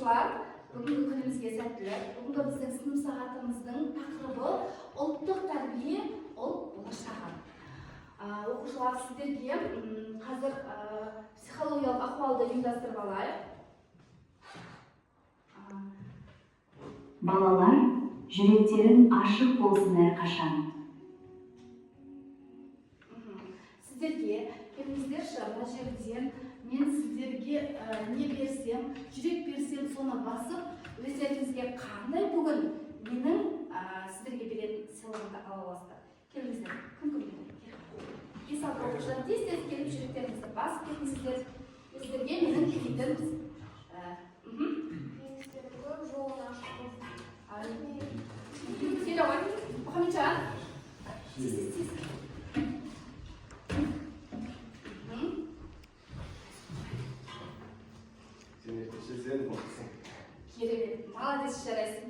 Оқушылар, бүгінгі күнімізге сәттілік. Бүгінгі біздің сынып сағатымыздың тақырыбы ұлттық тәрбие, ұлт болашағы. Оқушылар, сіздерге қазір психологиялық ахуалды ұйымдастырып алайық. Балалар, жүректерің ашық болсын әрқашан. Сіздерге келіңіздерші, мына жерден мен сіздерге не берсем, жүрек берсем, соны басып, өздеріңізге қандай бүгін менің сіздерге беретін сыйлығымды ала аласыздар. Келіңіздер, кім келеді? 5-6 оқушылар тез-тез келіп жүректеріңізді басып кетіңіздер. Сіздерге менің тілейтін жолын ашып болсын. Келе ғой, Мұхамеджан. Тез-тез. Керемет, молодец жарайсың.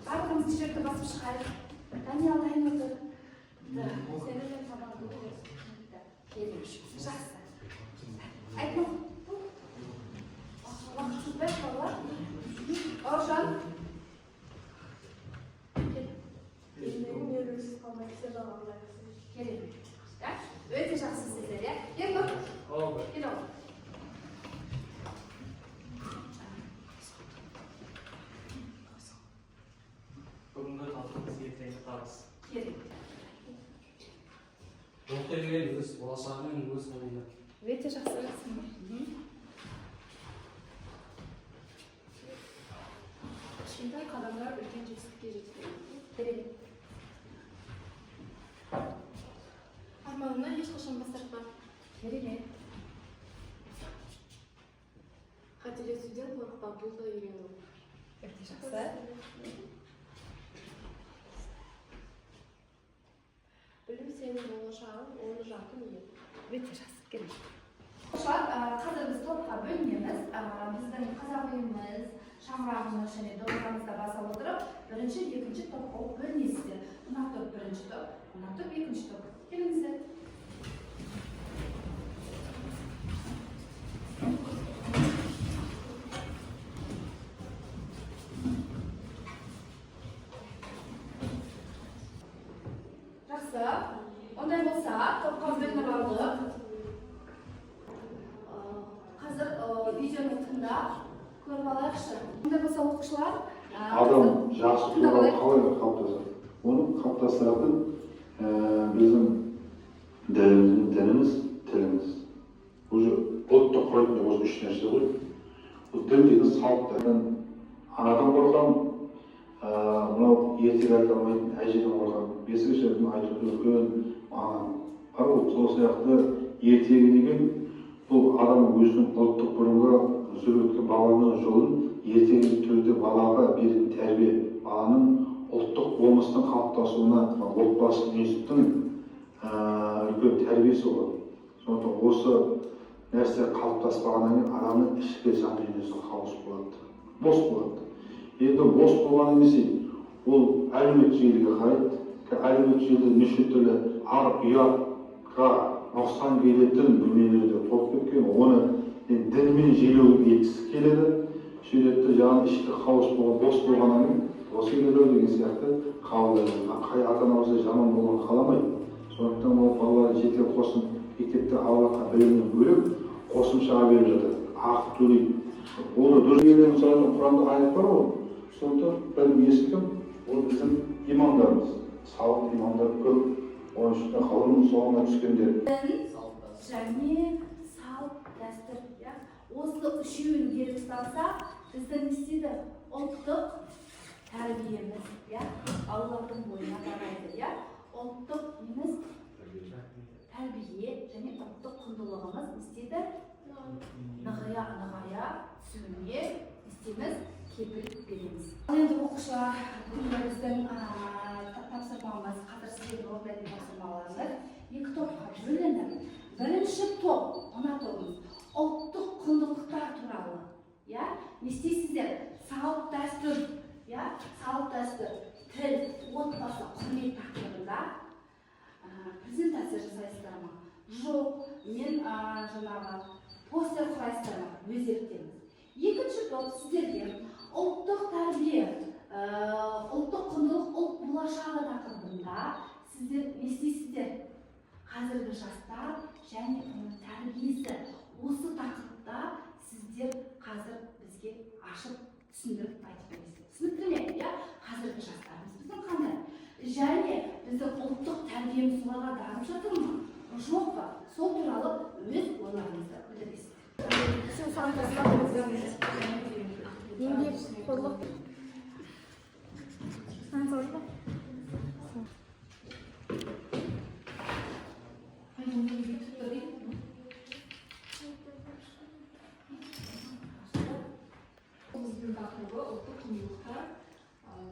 Барлығымыз жүректі басып шығайық. Даниял дайын отыр. Сенің табанды көресің. Керемет, жақсы. Айтма. Уақытсыз бәр балалар. Бауыржан. Керемет. Өте жақсы сіздер, иә? Ермұр. Кел ол. Бүгінгі тақырыбымыз ертеңгі табыс. Керемет. Ұлттық ел өз болашағымен өз қолында. Өте жақсы өтсін. Кішкентай қадамдар үлкен жетістікке жетеді. Керемет. Арманына ешқашан бас тартпа. Керемет. Қателесуден қорықпа, бұл да үйрену. Өте жақсы. Білім сенің болашағың, оны жарқын ет. Өте жақсы. Керемет. Қазір біз топқа бөлінеміз. Біздің қазақ үйіміз, шаңырағымыз және домбырамызда баса отырып, бірінші, екінші топ болып бөлінесіздер. Мына топ бірінші топ, мына топ екінші топ. Келіңіздер. Жақсы. Ондай болса, топқа бөлініп алдық. Қазір видеоны тыңдап көріп алайықшы. Ондай болса, оқушылар, адам жақсы туралы қалай қалыптасады? Оны қалыптастыратын біздің дініміз, тіліміз. Уже ұлтты құрайтын осы үш нәрсе ғой. Бұл дін деген салттардан анадан қорқамын, мынау ертегі айта алмайтын әжеден қорқамын. Бесік жердің айтып үлкен маған. Сол сияқты ертегі деген бұл адам өзінің ұлттық бұрынғы жүріп өткен баланың жолын ертеңгі түрде балаға беретін тәрбие, баланың ұлттық болмыстың қалыптасуына отбасының институттың үлкен тәрбиесі болады. Сондықтан осы нәрсе қалыптаспағаннан кейін адамның ішкі жан дүниесі хаос болады, бос болады. Енді бос болған немесе ол әлеуметтік желіге қарайды. Әлеуметтік желіде неше түрлі ұятқа нұқсан келетін дүниелерде толып кеткен, оны дінмен желеуге еткісі келеді. Сөйлетті жаңағы ішкі хаос болған, бос болғаннан кейін осы келеді деген сияқты қабылдайды. Қай ата-анамыз жаман болғанын қаламайды. Сондықтан ол балалар жеке қосын мектепте аллаға білімнен бөлек қосымшаға беріп жатыр. Ақы төлейді. Оны дұрыс келген мысалы Құранда аят бар ғой. Сондықтан білім естідім, ол біздің имамдарымыз. Сауат имамдар көп. Оның үстіне ғылымның соңына түскендер. Және салт дәстүр. Осы үшеуін беріп ұсталса, біздің істейді ұлттық тәрбиеміз, балалардың бойына қарайды. Ұлттық неміз тәрбие және ұлттық құндылығымыз істейді нығая түсуіне істейміз, кепіл береміз. Енді оқушылар, біздің тапсырмамыз, қазір сіздерге орындайтын тапсырмаларымыз екі топқа бөлінді. Бірінші топ, мына тобымыз ұлттық құндылықтар туралы. Не істейсіздер? Салт дәстүр, тіл, отбасы, құрмет тақырыбында презентация жасайсыздар ма? Жоқ, мен жаңағы постер құрайсыздар ма? Өздері жалпы сіздерге ұлттық тәрбие, ұлттық құндылық, ұлт болашағы тақырыбында сіздер не істейсіздер? Қазіргі жастар және оның тәрбиесі осы тақырыпта сіздер қазір бізге ашып түсіндіріп айтып бересіздер. Түсініктірме, иә? Қазіргі жастарымыз біздің қандай? Және біздің ұлттық тәрбиеміз оларға дарып жатыр ма? Жоқ па? Сол туралы өз ойларыңызды білдіресіздер. еңбекқорлық Біздің тақырыбы ұлттық құндылықтар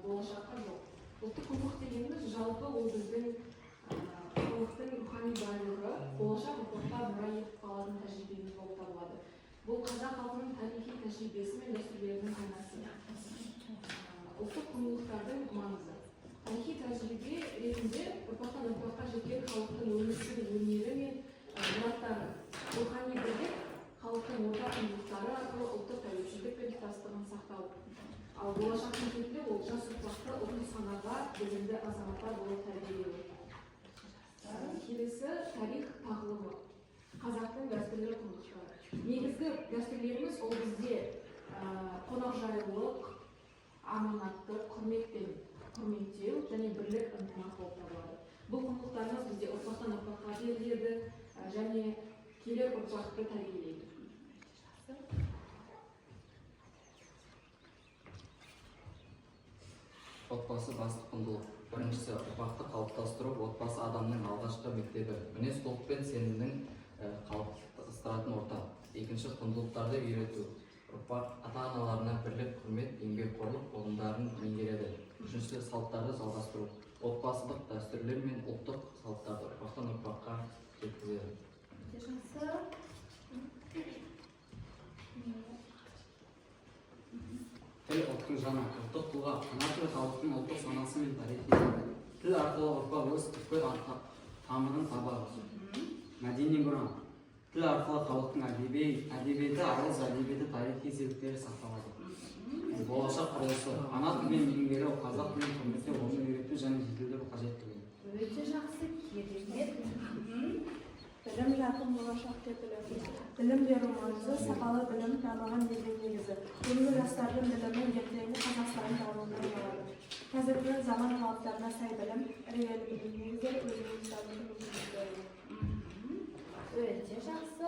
болашаққа жол. Ұлттық құндылық дегеніміз жалпы ол біздің халықтың рухани байлығы, болашақ ұрпаққа мұра етіп қалатын тәжірибеміз болып табылады. Бұл қазақ халқының тарихи тәжірибесі мен дәстүрлерінің айнасы. Ұлттық құндылықтардың маңызы. Тарихи тәжірибе ретінде ұрпақтан ұрпаққа жеткен халықтың өмір сүру өнері мен мұраттары, рухани бірлік, халықтың ортақ құндылықтары арқылы ұлттық тәуелсіздік пен тұтастығын сақтау. Ал болашақ міндеті ол жас ұрпақты ұлттық санаға білімді азаматтар болып тәрбиелеу. Келесі тарих тағылымы. Қазақтың дәстүрлі құндылықтары. Негізгі дәстүрлеріміз ол бізде қонақжайлылық, аманаттық, құрмет пен құрметтеу және бірлік ынтымақ болып табылады. Бұл құндылықтарымыз бізде ұрпақтан ұрпаққа беріледі және келер ұрпақты тәрбиелейді. Отбасы басты құндылық. Біріншісі, ұрпақты қалыптастыру отбасы адамның алғашқы мектебі. Мінез-құлық пен сенімнің қалыптастыратын орта. Екінші, құндылықтарды үйрету. Ұрпақ ата-аналарына бірлік, құрмет, еңбекқорлық ұғымдарын меңгереді. Үшінші, салттарды жалғастыру. Отбасылық дәстүрлер мен ұлттық салттарды ұрпақтан ұрпаққа жеткізеді. Тіл ұлттың жаны, ұлттық тұлға, ана тілі халықтың ұлттық санасы мен тарихи. Тіл арқылы ұрпақ өз түпкі тамырын табады. Мәдени мұра. Тіл арқылы халықтың әдебиеті, аңыз әдебиеті, тарихи зерттері сақталады. Болашақ құрылысы, ана тілін меңгеру, қазақ тілін құрметтеу, оны үйрету және жетілдіру қажеттігі. Өте жақсы, керемет. білім жарқын болашақ деп білеміз. Білім беру маңызы, сапалы білім дамыған елдің негізі. Бүгінгі жастардың білімі ертеңгі Қазақстанның дамуына айналады. Қазіргі заман талаптарына сай білім, іргелі білім негіздері өзінің дамыту. Өте жақсы.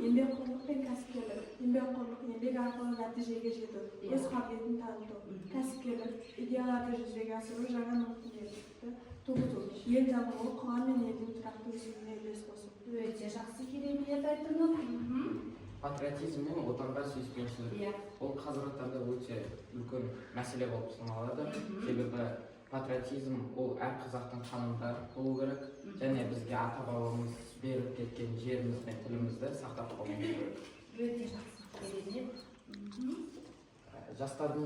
Еңбекқорлық пен кәсіпкерлік. Еңбекқорлық еңбек арқылы нәтижеге жету, өз қабілетін таныту. Кәсіпкерлік идеяларды жүзеге асыру, жаңа мүмкіндікті туғызу, ел дамуы, қоғам мен елдің тұрақты өсуіне үлес қосу. Өте жақсы, керемет айтыңыз. Патриотизм мен отанға сүйіспеншілік. Ол қазіргі таңда өте үлкен мәселе болып саналады. Себебі патриотизм ол әр қазақтың қанында болу керек және бізге ата-бабамыз беріп кеткен жеріміз бен тілімізді сақтап қалуымыз керек. Өте жақсы, керемет. Жастардың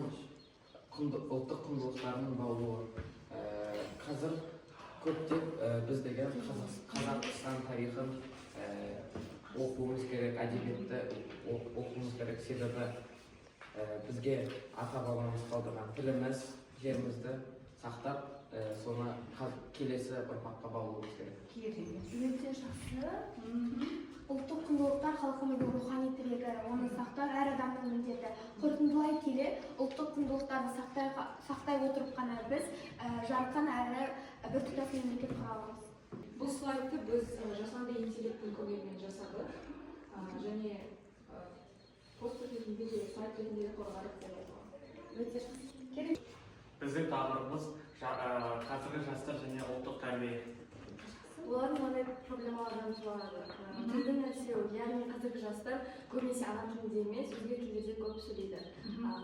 ұлттық құндылықтарының болуы. Қазір көптеп біз деген Қазақстан тарихын оқуымыз керек, әдебиетті оқуымыз керек. Себебі бізге ата-бабамыз қалдырған тіліміз, жерімізді сақтап, соны келесі ұрпаққа баулуымыз керек. Керемет. Өте жақсы. Ұлттық құндылықтар халқымыздың рухани тірегі, оны сақтау әр адамның міндеті. Қорытындылай келе, ұлттық құндылықтарды сақтай отырып қана біз жарқын әрі біртұтас мемлекет құра аламыз. Бұл слайдты біз жасанды интеллекттің көмегімен жасадық және постер ретінде де слайд ретінде де қорғадық деп айтылған. Өте жақсы. Біздің тақырыбымыз қазіргі жастар және ұлттық тәрбие. Олардың ондай проблемалардан туады. Тілдің әлсіреуі, яғни қазіргі жастар көбінесе ана тілінде емес, өзге тілдерде көп сөйлейді.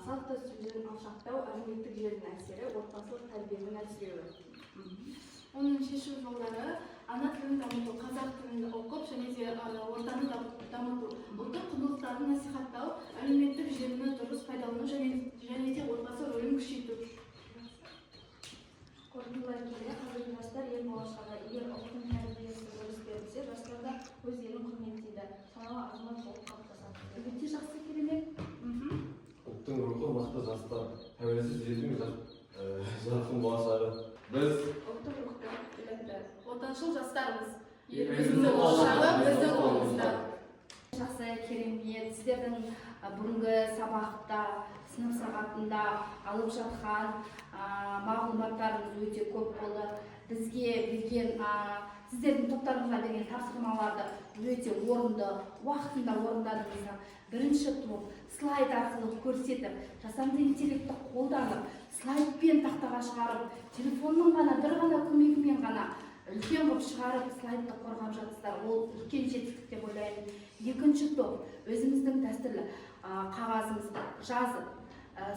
Салт дәстүрден алшақтау, әлеуметтік желінің әсері, отбасылық тәрбиенің әлсіреуі. Оның шешу жолдары ана тілін дамыту, қазақ тілін оқып және де ортаны дамыту, ұлттық құндылықтарды насихаттау, әлеуметтік желіні дұрыс пайдалану және де отбасы рөлін күшейту. Қорытындылай келе, қазіргі жастар ел болашағы, егер ұлттың тәрбиесі дұрыс берілсе, жастар да өз елін құрметтейді, саналы азамат болып қалыптасады. Өте жақсы, керемет. Қаншыл жастарымыз Еліміздің болашағы біздің қолымызда. Жақсы, керемет. Сіздердің бүгінгі сабақта, сынып сағатында алып жатқан мағлұматтарыңыз өте көп болды. Бізге берген, сіздердің топтарыңызға берген тапсырмаларды өте орынды, уақытында орындадыңыздар. Бірінші топ слайд арқылы көрсетіп, жасанды интеллектті қолданып, слайдпен тақтаға шығарып, телефонның ғана бір ғана көмегімен ғана үлкен қылып шығарып, слайдты қорғап жатсыздар. Ол үлкен жетістік деп ойлаймын. Екінші топ өзіміздің дәстүрлі қағазымызға жазып,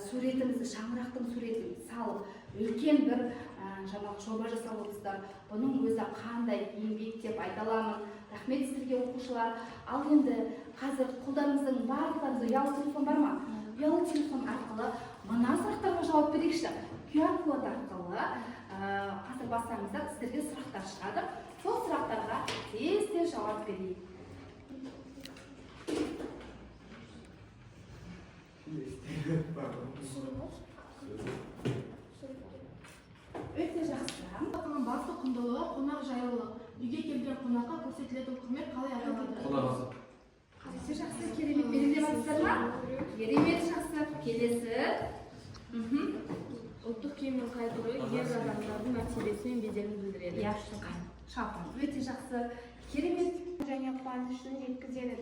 суретімізді, шаңырақтың суретін салып, үлкен бір жоба жасап отырсыздар. Бұның өзі қандай еңбек деп айта аламын. Рахмет сіздерге оқушылар. Ал енді қазір қолдарыңыздың барлықтарыңызда ұялы телефон бар ма? Ұялы телефон арқылы мына сұрақтарға жауап берейікші. QR код арқылы қазір бассаңыздар сіздерге сұрақтар шығады. Сол сұрақтарға тез жауап берейік. Өте жақсы. Басты құндылығы қонақ жайлылық. Үйге келген қонаққа көрсетілетін құрмет қалай аталады? Өте жақсы, керемет. Белгілеп жатсыздар ма? Керемет, жақсы. Келесі. Ұлттық киімнің қайтуы ер адамдардың мәртебесі мен беделін білдіреді. Шапан. Өте жақсы. Керемет. Және қуанышын жеткізеді.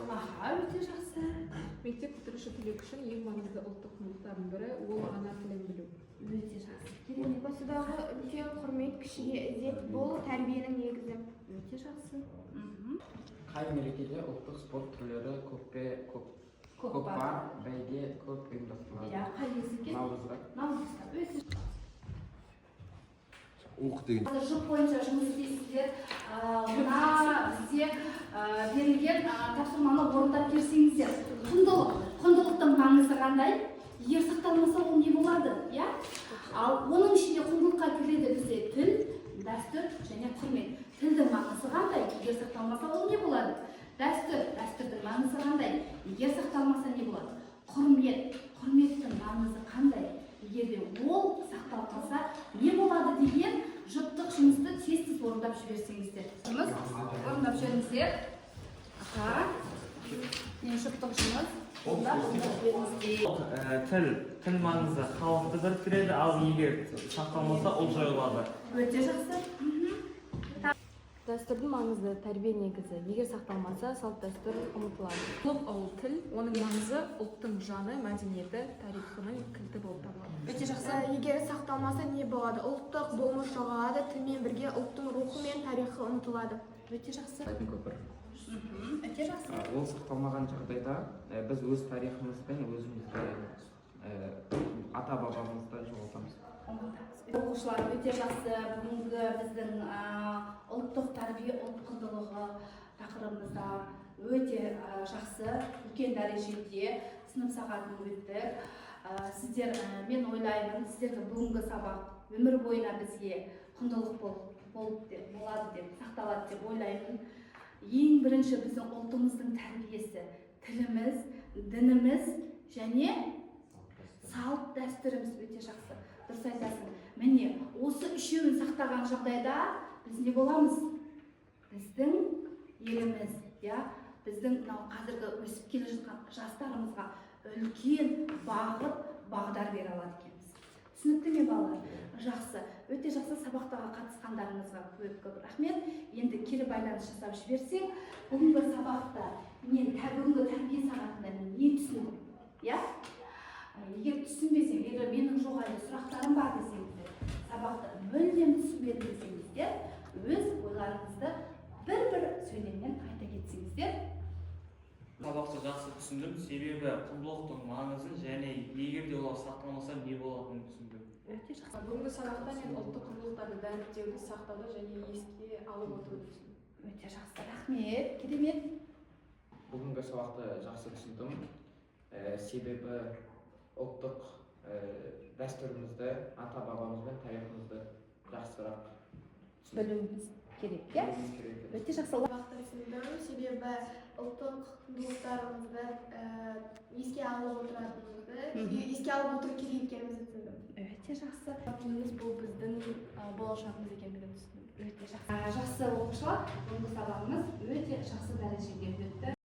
Аха, өте жақсы. Мектеп бітіруші түлек үшін ең маңызды ұлттық құндылықтардың бірі ол ана тілін білу. Өте жақсы. Керемет. Осыдағы үлкен құрмет, кішіге ізет бұл тәрбиенің негізі. Өте жақсы. Қай мерекеде ұлттық спорт түрлері көп бар, бәйге көп ұйымдастырылады? Қай кезекке? Наурызда. Наурызда. Өте Ух деген. жұп бойынша жұмыс істейсіздер. Мына бізде берілген тапсырманы орындап келсеңіздер. Құндылықтың маңызы қандай? Егер сақталмаса ол не болады? Ал оның ішінде құндылыққа кіреді бізде тіл, дәстүр және құрмет. Тілдің маңызы қандай? Егер сақталмаса ол не болады? Дәстүрдің маңызы қандай? Егер сақталмаса не болады? Құрметтің маңызы қандай? Егер де ол сақталмаса не болады деген жұптық жұмысты тез орындап жіберсеңіздер. Орындап жіберіңіздер. Жұптық жұмыс орындап жіберіңіздер. Тіл маңызы халықты біріктіреді, ал егер сақталмаса ол жойылады. Өте жақсы. Дәстүрдің маңызы тәрбие негізі. Егер сақталмаса, салт дәстүр ұмытылады. Ол тіл, оның маңызы ұлттың жаны, мәдениеті, тарихының кілті болып табылады. Өте жақсы. Егер сақталмаса не болады? Ұлттық болмыс жоғалады, тілмен бірге ұлттың рухы мен тарихы ұмытылады. Өте жақсы. Көпір. Өте жақсы. Ол сақталмаған жағдайда біз өз тарихымыз бен өзімізді ата бабамызды жоғалтамыз. Оқушылар өте жақсы. Бүгінгі біздің ұлттық тәрбие, ұлт құндылығы тақырыбымызда өте жақсы, үлкен дәрежеде сынып сағатын өттік. Сіздер, мен ойлаймын, сіздерге бүгінгі сабақ өмір бойына бізге құндылық болады деп, сақталады деп ойлаймын. Ең бірінші біздің ұлтымыздың тәрбиесі, тіліміз, дініміз және салт дәстүріміз өте жақсы. Дұрыс айтасың. Міне, осы үшеуін сақтаған жағдайда біз не боламыз? Біздің еліміз, біздің қазіргі өсіп келе жатқан жастарымызға үлкен бағдар бере алады екенбіз. Түсінікті ме балалар? Жақсы. Өте жақсы. Сабақтарға қатысқандарыңызға көп рахмет. Енді кері байланыс жасап жіберсек, бүгінгі сабақта бүгінгі тәрбие сағатында мен не түсіндім? Егер түсінбесең, егер менің жоғары сұрақтарым бар десеңіздер, сабақты мүлдем түсінбедім десеңіздер, өз ойларыңызды бір сөйлеммен айта кетсеңіздер. Сабақты жақсы түсіндім, себебі құндылықтың маңызын және егер де олар сақталмаса не болатынын түсіндім. Өте жақсы. Бүгінгі сабақта мен ұлттық құндылықтарды дәріптеуді, сақтауды және еске алып отыруды түсіндім. Өте жақсы. Рахмет. Керемет. Бүгінгі сабақты жақсы түсіндім, себебі ұлттық дәстүрімізді, ата бабамыз бен тарихымызды жақсырақ білуіміз керек, Өте жақсы. Сабақты түсіндім, себебі ұлттық құндылықтарымызды еске алып отыру керек екенімізді түсіндім. Өте жақсы. Тіліміз бұл біздің болашағымыз екендігін түсіндім. Өте жақсы. жақсы оқушылар, бүгінгі сабағымыз өте жақсы дәрежеге өтті.